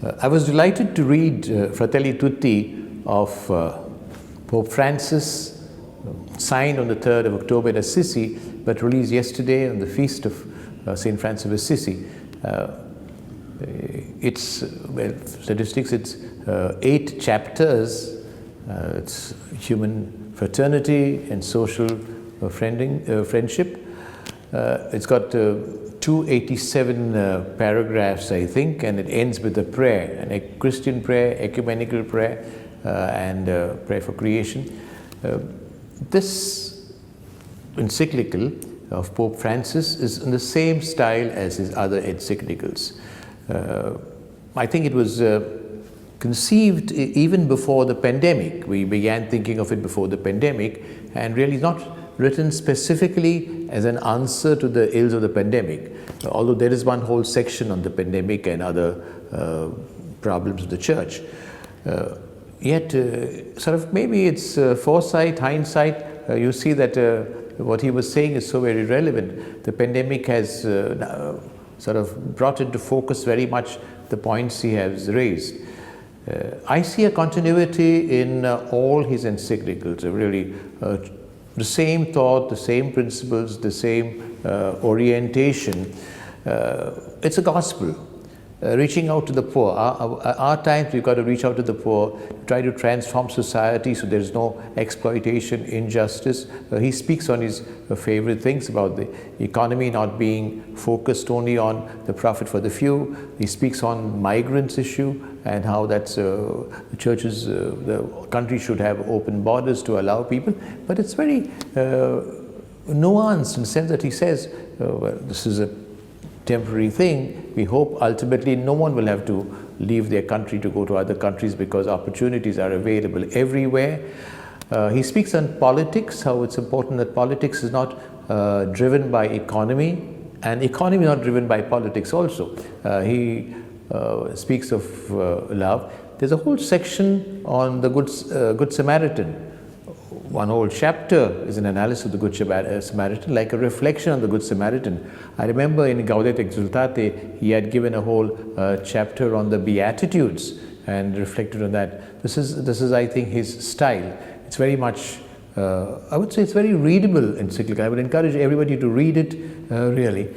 I was delighted to read Fratelli Tutti of Pope Francis, signed on the 3rd of October at Assisi, but released yesterday on the feast of St Francis of Assisi. It's, well, statistics, it's 8 chapters. It's human fraternity and social friendship. It's got 287 paragraphs, I think, and it ends with a prayer, a Christian prayer, ecumenical prayer, and prayer for creation. This encyclical of Pope Francis is in the same style as his other encyclicals. I think it was conceived even before the pandemic. We began thinking of it before the pandemic, and really not written specifically as an answer to the ills of the pandemic, although there is one whole section on the pandemic and other problems of the church. Yet, sort of maybe it's foresight, hindsight, you see that what he was saying is so very relevant. The pandemic has sort of brought into focus very much the points he has raised. I see a continuity in all his encyclicals, really the same thought, the same principles, the same orientation. It's a gospel. Reaching out to the poor. Our times, we've got to reach out to the poor, try to transform society so there's no exploitation, injustice. He speaks on his favorite things about the economy not being focused only on the profit for the few. He speaks on migrants issue and how that's the churches, the country should have open borders to allow people. But it's very nuanced in the sense that he says, well, this is a temporary thing. We hope ultimately no one will have to leave their country to go to other countries because opportunities are available everywhere. He speaks on politics, how it's important that politics is not driven by economy, and economy is not driven by politics also. He speaks of love. There's a whole section on the Good Samaritan. One whole chapter is an analysis of the Good Samaritan, like a reflection on the Good Samaritan. I remember in Gaudete, Exsultate, he had given a whole chapter on the Beatitudes and reflected on that. This is, I think, his style. It's very much, I would say it's very readable encyclical. I would encourage everybody to read it, really.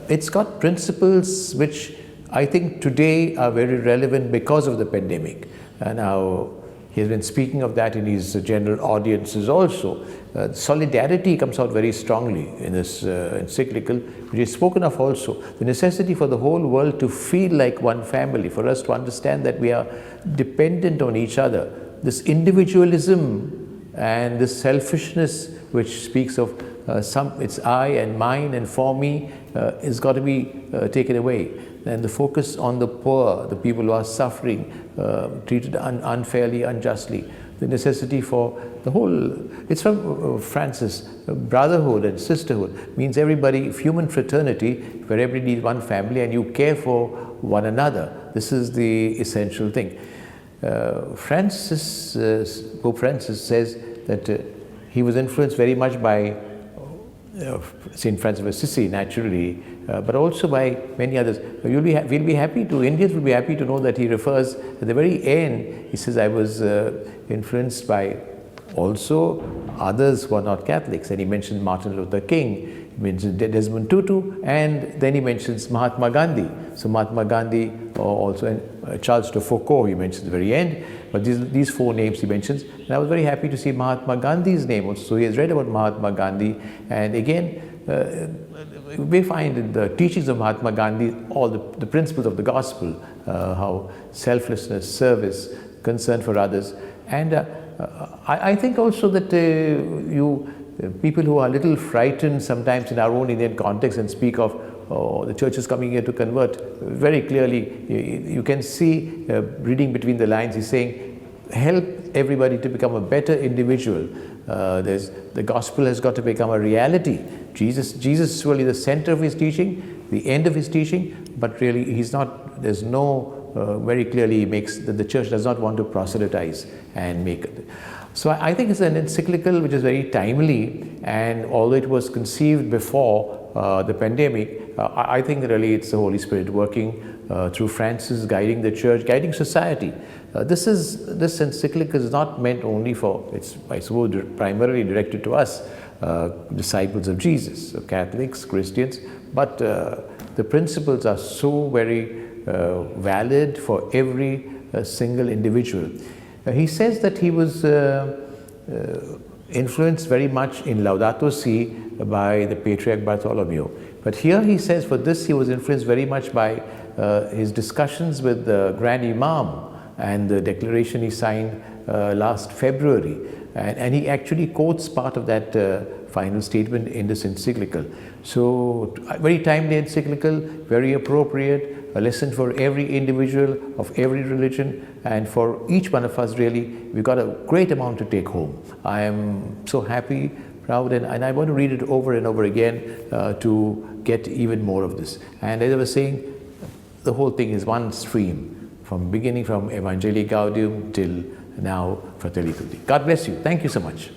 It's got principles which I think today are very relevant because of the pandemic. Now, he has been speaking of that in his general audiences also. Solidarity comes out very strongly in this encyclical, which is spoken of also. The necessity for the whole world to feel like one family, for us to understand that we are dependent on each other. This individualism and this selfishness, which speaks of it's I and mine and for me, has got to be taken away. And the focus on the poor, the people who are suffering, treated unfairly, unjustly. The necessity for the whole, it's from Francis, brotherhood and sisterhood, means everybody, human fraternity, where everybody is one family and you care for one another. This is the essential thing. Pope Francis says that he was influenced very much by St Francis of Assisi, naturally, but also by many others. We'll be happy to, Indians will be happy to know that he refers, at the very end, he says, I was influenced by also others who are not Catholics. And he mentions Martin Luther King, he mentions Desmond Tutu, and then he mentions Mahatma Gandhi. So Mahatma Gandhi, also and Charles de Foucault, he mentions at the very end. But these 4 names he mentions. And I was very happy to see Mahatma Gandhi's name also. So he has read about Mahatma Gandhi. And again, we find in the teachings of Mahatma Gandhi all the principles of the gospel, how selflessness, service, concern for others. And I think also that people who are a little frightened sometimes in our own Indian context and speak of the church is coming here to convert, very clearly you can see, reading between the lines, he's saying, help everybody to become a better individual. The gospel has got to become a reality. Jesus is really the center of his teaching, the end of his teaching, but really he's not, there's no, very clearly he makes that the church does not want to proselytize and make it. So I think it's an encyclical which is very timely, and although it was conceived before the pandemic, I think that really it's the Holy Spirit working through Francis, guiding the church, guiding society. This encyclical is not meant only for, it's I suppose primarily directed to us, disciples of Jesus, so Catholics, Christians, but the principles are so very valid for every single individual. He says that he was influenced very much in Laudato Si by the Patriarch Bartholomew. But here he says for this he was influenced very much by his discussions with the Grand Imam and the declaration he signed last February. And he actually quotes part of that final statement in this encyclical. So very timely encyclical, very appropriate, a lesson for every individual of every religion, and for each one of us really, we've got a great amount to take home. I am so happy, proud, and I want to read it over and over again to get even more of this. And as I was saying, the whole thing is one stream, from beginning from Evangelii Gaudium till now Fratelli Tutti. God bless you. Thank you so much.